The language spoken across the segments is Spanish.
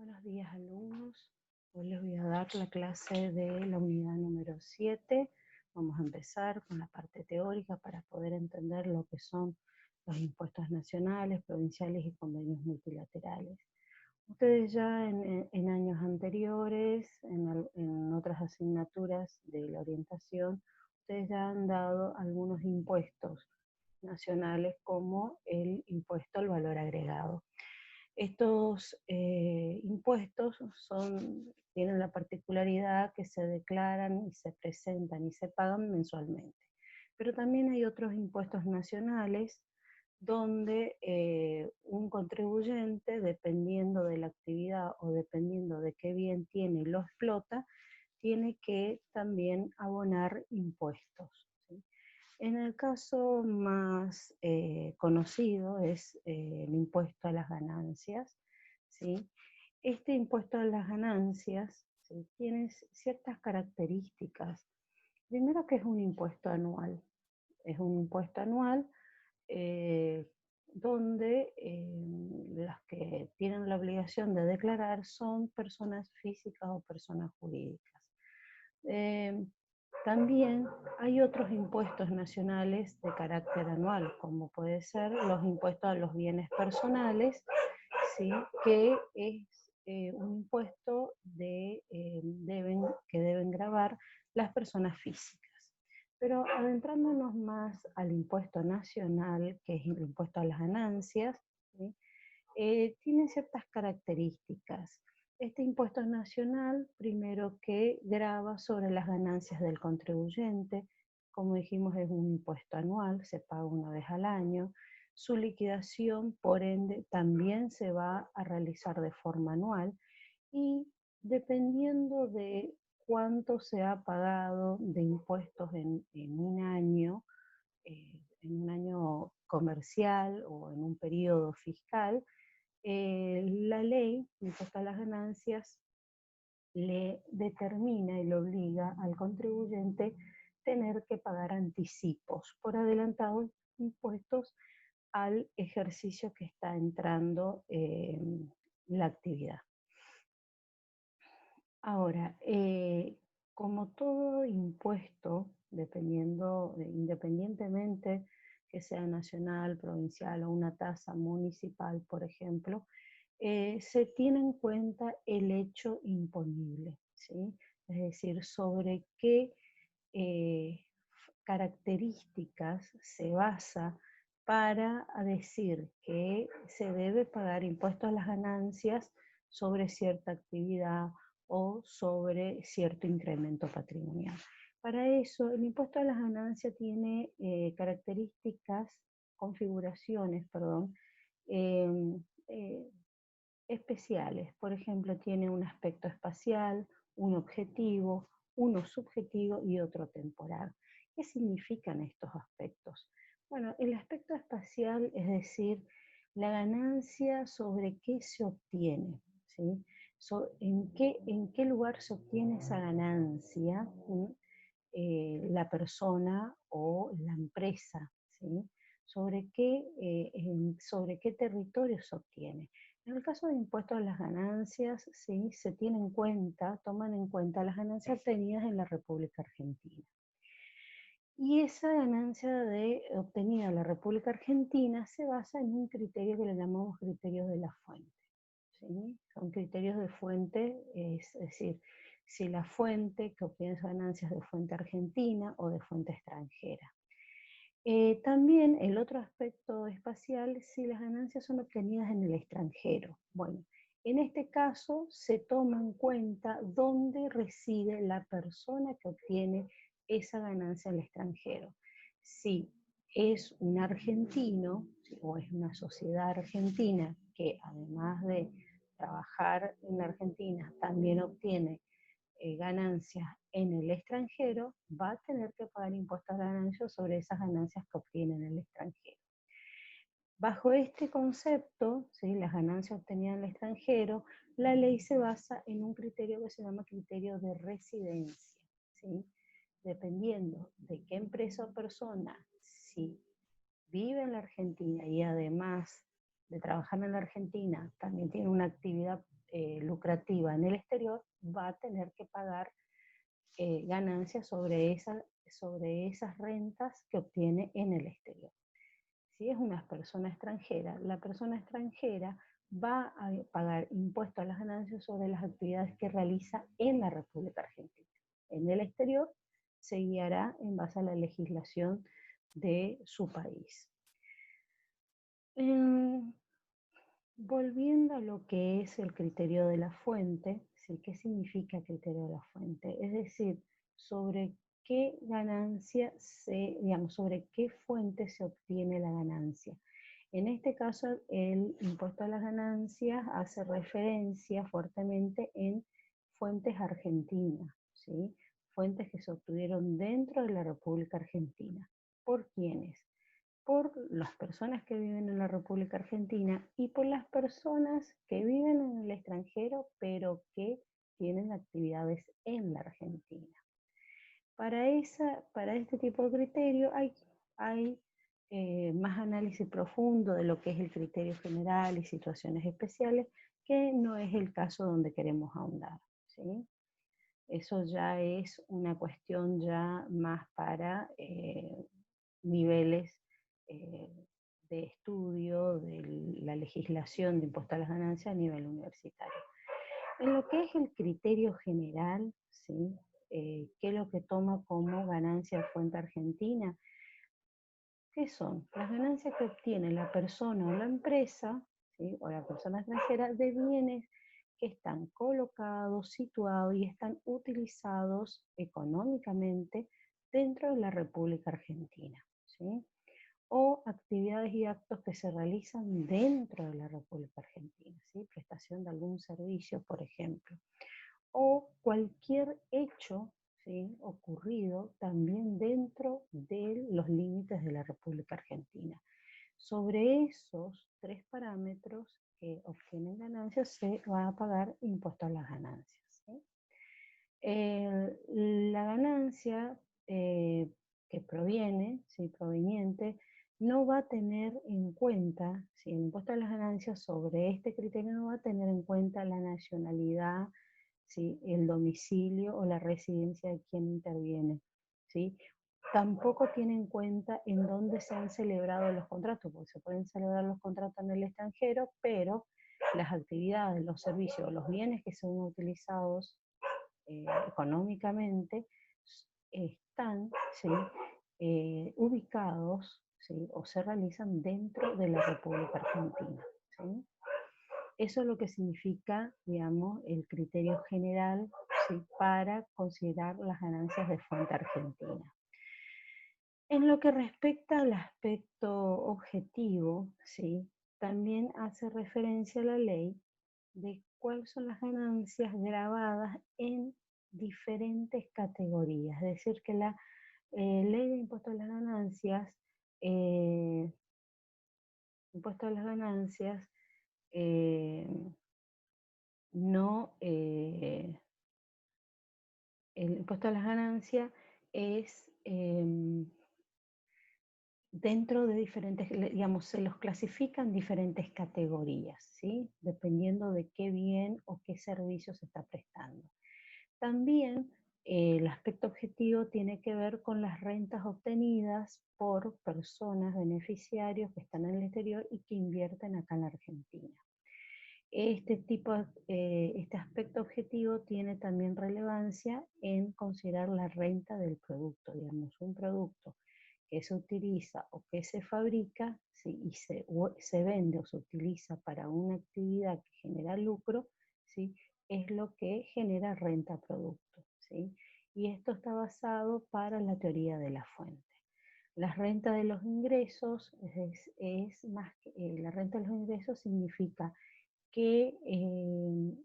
Buenos días, alumnos. Hoy les voy a dar la clase de la unidad número 7. Vamos a empezar con la parte teórica para poder entender lo que son los impuestos nacionales, provinciales y convenios multilaterales. Ustedes ya en años anteriores, en otras asignaturas de la orientación, ustedes ya han dado algunos impuestos nacionales como el impuesto al valor agregado. Estos impuestos tienen la particularidad que se declaran y se presentan y se pagan mensualmente. Pero también hay otros impuestos nacionales donde un contribuyente, dependiendo de la actividad o dependiendo de qué bien tiene y lo explota, tiene que también abonar impuestos, ¿sí? En el caso más conocido es el impuesto a las ganancias, ¿sí? Este impuesto a las ganancias, ¿sí?, tiene ciertas características. Primero, que es un impuesto anual. Es un impuesto anual donde las que tienen la obligación de declarar son personas físicas o personas jurídicas. También hay otros impuestos nacionales de carácter anual, como puede ser los impuestos a los bienes personales, ¿sí?, que es un impuesto que deben gravar las personas físicas. Pero adentrándonos más al impuesto nacional, que es el impuesto a las ganancias, ¿sí?, tiene ciertas características. Este impuesto nacional, primero, que grava sobre las ganancias del contribuyente. Como dijimos, es un impuesto anual, se paga una vez al año. Su liquidación, por ende, también se va a realizar de forma anual y dependiendo de cuánto se ha pagado de impuestos en un año comercial o en un periodo fiscal, la ley, impuesto a las ganancias, le determina y le obliga al contribuyente tener que pagar anticipos por adelantado impuestos al ejercicio que está entrando la actividad. Ahora, como todo impuesto, independientemente que sea nacional, provincial o una tasa municipal, por ejemplo, se tiene en cuenta el hecho imponible, ¿sí? Es decir, sobre qué eh, características se basa para decir que se debe pagar impuestos a las ganancias sobre cierta actividad o sobre cierto incremento patrimonial. Para eso, el impuesto a las ganancias tiene configuraciones, perdón, em, eh, especiales. Por ejemplo, tiene un aspecto espacial, un objetivo, uno subjetivo y otro temporal. ¿Qué significan estos aspectos? Bueno, el aspecto espacial, es decir, la ganancia sobre qué se obtiene, ¿sí? ¿En qué lugar se obtiene esa ganancia? La persona o la empresa, ¿sí? Sobre qué territorio se obtiene. En el caso de impuestos a las ganancias, ¿sí?, toman en cuenta las ganancias obtenidas en la República Argentina. Y esa ganancia obtenida en la República Argentina se basa en un criterio que le llamamos criterios de la fuente, ¿sí? Son criterios de fuente, es decir, si la fuente que obtiene esas ganancias es de fuente argentina o de fuente extranjera. También el otro aspecto espacial, si las ganancias son obtenidas en el extranjero. Bueno, en este caso se toma en cuenta dónde reside la persona que obtiene esa ganancia en el extranjero. Si es un argentino o es una sociedad argentina que, además de trabajar en Argentina, también obtiene ganancias en el extranjero, va a tener que pagar impuestos a ganancias sobre esas ganancias que obtiene en el extranjero. Bajo este concepto, ¿sí?, las ganancias obtenidas en el extranjero, la ley se basa en un criterio que se llama criterio de residencia, ¿sí? Dependiendo de qué empresa o persona, si vive en la Argentina y además de trabajar en la Argentina también tiene una actividad lucrativa en el exterior, va a tener que pagar ganancias sobre esas rentas que obtiene en el exterior. Si es una persona extranjera, la persona extranjera va a pagar impuestos a las ganancias sobre las actividades que realiza en la República Argentina. En el exterior se guiará en base a la legislación de su país. Volviendo a lo que es el criterio de la fuente, ¿sí? ¿Qué significa criterio de la fuente? Es decir, sobre qué ganancia digamos, sobre qué fuente se obtiene la ganancia. En este caso, el impuesto a las ganancias hace referencia fuertemente en fuentes argentinas, ¿sí? Fuentes que se obtuvieron dentro de la República Argentina. ¿Por quiénes? Por las personas que viven en la República Argentina y por las personas que viven en el extranjero, pero que tienen actividades en la Argentina. Para este tipo de criterio hay más análisis profundo de lo que es el criterio general y situaciones especiales, que no es el caso donde queremos ahondar, ¿sí? Eso ya es una cuestión ya más para niveles eh, de estudio de la legislación de impuesto a las ganancias a nivel universitario. En lo que es el criterio general, ¿sí? ¿Qué es lo que toma como ganancia de fuente argentina? ¿Qué son? Las ganancias que obtiene la persona o la empresa, ¿sí? O la persona extranjera de bienes que están colocados, situados y están utilizados económicamente dentro de la República Argentina, ¿sí? O actividades y actos que se realizan dentro de la República Argentina, ¿sí? Prestación de algún servicio, por ejemplo, o cualquier hecho, ¿sí? Ocurrido también dentro de los límites de la República Argentina. Sobre esos tres parámetros que obtienen ganancias se va a pagar impuesto a las ganancias, ¿sí? La ganancia que proviene, ¿sí? Proveniente, no va a tener en cuenta, si el impuesto a las ganancias sobre este criterio no va a tener en cuenta la nacionalidad, ¿sí? El domicilio o la residencia de quien interviene, ¿sí? Tampoco tiene en cuenta en dónde se han celebrado los contratos, porque se pueden celebrar los contratos en el extranjero, pero las actividades, los servicios, los bienes que son utilizados económicamente están, ¿sí? Ubicados, ¿sí? O se realizan dentro de la República Argentina, ¿sí? Eso es lo que significa, digamos, el criterio general, ¿sí? Para considerar las ganancias de fuente argentina. En lo que respecta al aspecto objetivo, ¿sí? También hace referencia a la ley de cuáles son las ganancias grabadas en diferentes categorías. Es decir, que la ley de impuesto a las ganancias, eh, impuesto a las ganancias, eh, no, el impuesto a las ganancias es dentro de diferentes, digamos, se los clasifica en diferentes categorías, ¿sí? Dependiendo de qué bien o qué servicio se está prestando. También el aspecto objetivo tiene que ver con las rentas obtenidas por personas, beneficiarios que están en el exterior y que invierten acá en la Argentina. Este aspecto objetivo tiene también relevancia en considerar la renta del producto, digamos, un producto que se utiliza o que se fabrica, ¿sí? Y se vende o se utiliza para una actividad que genera lucro, ¿sí? Es lo que genera renta producto, ¿sí? Y esto está basado para la teoría de la fuente. La renta de los ingresos es más que, la renta de los ingresos significa que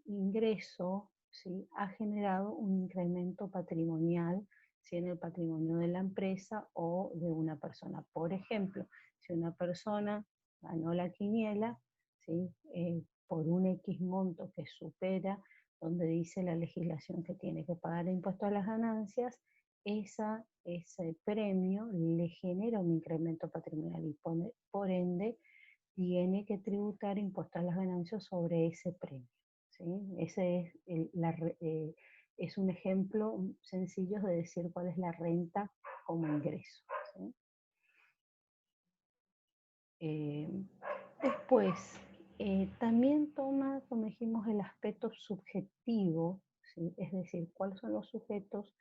ingreso, ¿sí? Ha generado un incremento patrimonial, ¿sí? En el patrimonio de la empresa o de una persona. Por ejemplo, si una persona ganó la quiniela, ¿sí? Por un X monto que supera donde dice la legislación que tiene que pagar impuesto a las ganancias, ese premio le genera un incremento patrimonial y por ende tiene que tributar impuesto a las ganancias sobre ese premio, ¿sí? Ese es, es un ejemplo sencillo de decir cuál es la renta como ingreso, ¿sí? Eh, Después, también toma, como dijimos, el aspecto subjetivo, ¿sí? Es decir, cuáles son los sujetos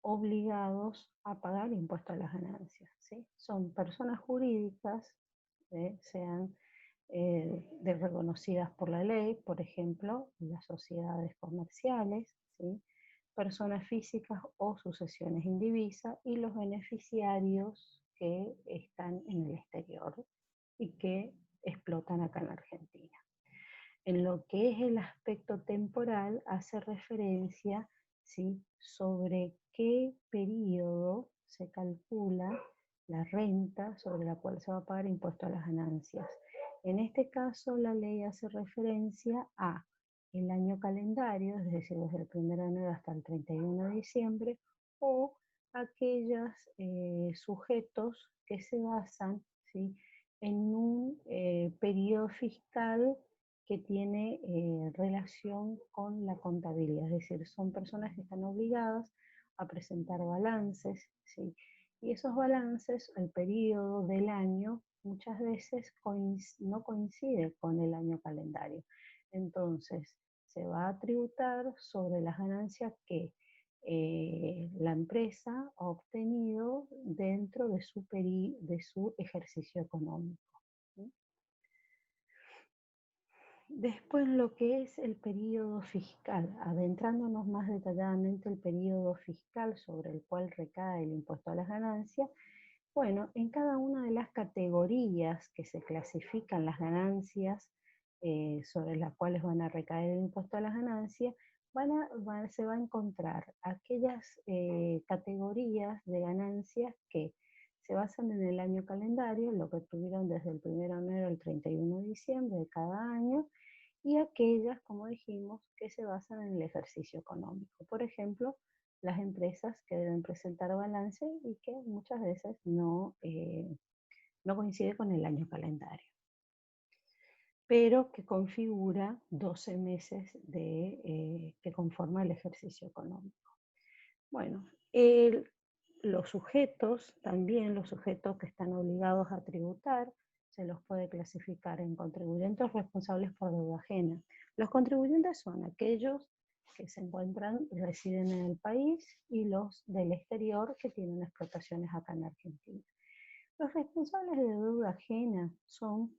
obligados a pagar impuesto a las ganancias, ¿sí? Son personas jurídicas, sean reconocidas por la ley, por ejemplo, las sociedades comerciales, ¿sí? Personas físicas o sucesiones indivisas y los beneficiarios que están en el exterior y que explotan acá en Argentina. En lo que es el aspecto temporal, hace referencia, ¿sí?, sobre qué periodo se calcula la renta sobre la cual se va a pagar impuesto a las ganancias. En este caso, la ley hace referencia a el año calendario, es decir, desde el 1 de enero hasta el 31 de diciembre, o aquellos sujetos que se basan, ¿sí?, en un periodo fiscal que tiene relación con la contabilidad, es decir, son personas que están obligadas a presentar balances, ¿sí? Y esos balances, el periodo del año, muchas veces no coincide con el año calendario. Entonces, se va a tributar sobre las ganancias que la empresa ha obtenido dentro de su ejercicio económico, ¿sí? Después lo que es el periodo fiscal, adentrándonos más detalladamente el periodo fiscal sobre el cual recae el impuesto a las ganancias, bueno, en cada una de las categorías que se clasifican las ganancias sobre las cuales van a recaer el impuesto a las ganancias, se va a encontrar aquellas categorías de ganancias que se basan en el año calendario, lo que tuvieron desde el 1 de enero al 31 de diciembre de cada año, y aquellas, como dijimos, que se basan en el ejercicio económico. Por ejemplo, las empresas que deben presentar balance y que muchas veces no coincide con el año calendario, pero que configura 12 meses que conforma el ejercicio económico. Bueno, los sujetos, también los sujetos que están obligados a tributar, se los puede clasificar en contribuyentes responsables por deuda ajena. Los contribuyentes son aquellos que se encuentran, residen en el país, y los del exterior que tienen explotaciones acá en Argentina. Los responsables de deuda ajena son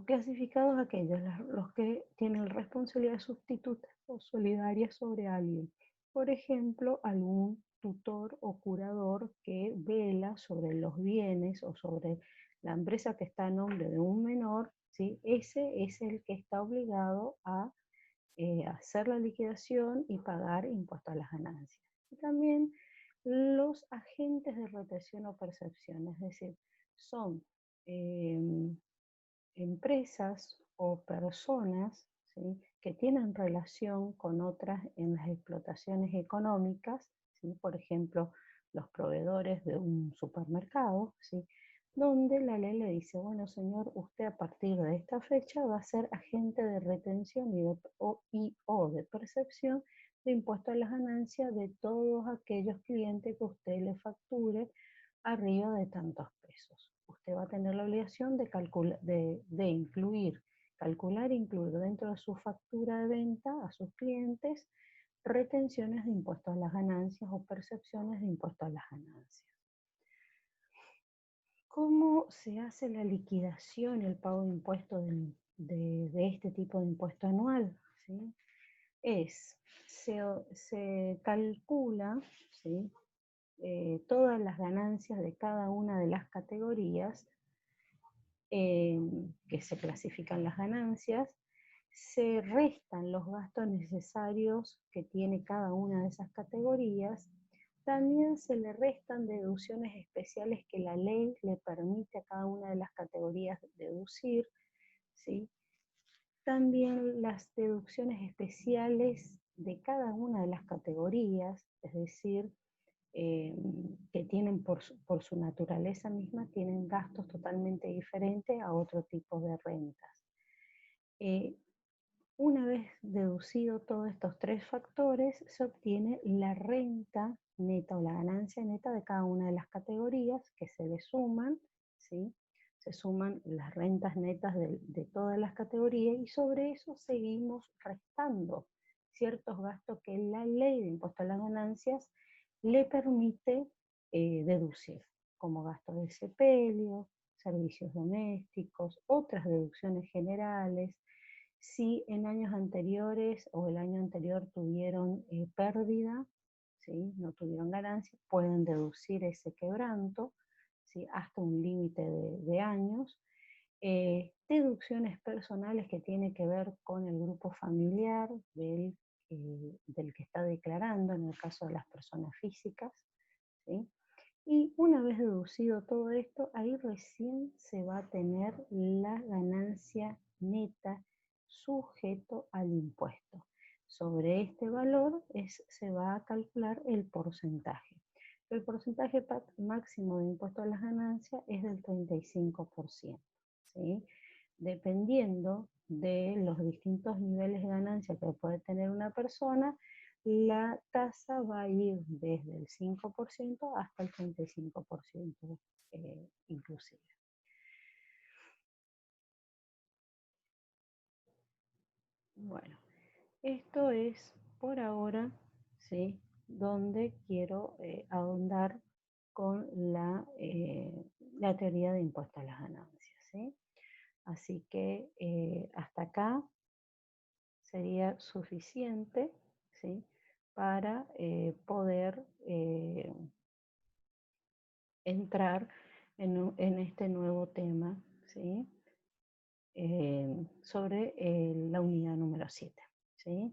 clasificados aquellos, los que tienen responsabilidad sustituta o solidaria sobre alguien. Por ejemplo, algún tutor o curador que vela sobre los bienes o sobre la empresa que está a nombre de un menor, ¿sí? Ese es el que está obligado a hacer la liquidación y pagar impuesto a las ganancias. Y también los agentes de retención o percepción, es decir, son empresas o personas, ¿sí?, que tienen relación con otras en las explotaciones económicas, ¿sí?, por ejemplo, los proveedores de un supermercado, ¿sí?, donde la ley le dice, bueno señor, usted a partir de esta fecha va a ser agente de retención o de percepción de impuesto a las ganancias de todos aquellos clientes que usted le facture arriba de tantos pesos. Usted va a tener la obligación de incluir, calcular e incluir dentro de su factura de venta a sus clientes retenciones de impuestos a las ganancias o percepciones de impuestos a las ganancias. ¿Cómo se hace la liquidación y el pago de impuestos de este tipo de impuesto anual? ¿Sí? Se calcula, ¿sí?, todas las ganancias de cada una de las categorías que se clasifican las ganancias, se restan los gastos necesarios que tiene cada una de esas categorías, también se le restan deducciones especiales que la ley le permite a cada una de las categorías deducir, ¿sí? También las deducciones especiales de cada una de las categorías, es decir, que tienen por su naturaleza misma, tienen gastos totalmente diferentes a otro tipo de rentas. Una vez deducido todos estos tres factores, se obtiene la renta neta o la ganancia neta de cada una de las categorías que se le suman, ¿sí? Se suman las rentas netas de todas las categorías y sobre eso seguimos restando ciertos gastos que la ley de impuesto a las ganancias le permite deducir, como gastos de sepelio, servicios domésticos, otras deducciones generales. Si en años anteriores o el año anterior tuvieron pérdida, ¿sí? No tuvieron ganancia, pueden deducir ese quebranto, ¿sí? Hasta un límite de años. Deducciones personales que tienen que ver con el grupo familiar del que está declarando, en el caso de las personas físicas, ¿sí? Y una vez deducido todo esto, ahí recién se va a tener la ganancia neta sujeto al impuesto. Sobre este valor se va a calcular el porcentaje. El porcentaje máximo de impuesto a las ganancias es del 35%, ¿sí? Dependiendo de los distintos niveles de ganancia que puede tener una persona, la tasa va a ir desde el 5% hasta el 35% inclusive. Bueno, esto es por ahora, ¿sí? Donde quiero ahondar con la teoría de impuesto a las ganancias, ¿sí? Así que hasta acá sería suficiente, ¿sí? Para poder entrar en este nuevo tema, ¿sí? Sobre la unidad número 7, ¿sí?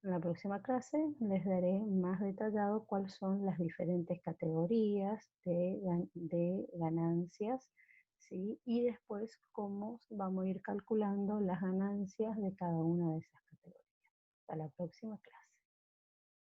En la próxima clase les daré más detallado cuáles son las diferentes categorías de ganancias, ¿sí? Y después cómo vamos a ir calculando las ganancias de cada una de esas categorías. Hasta la próxima clase.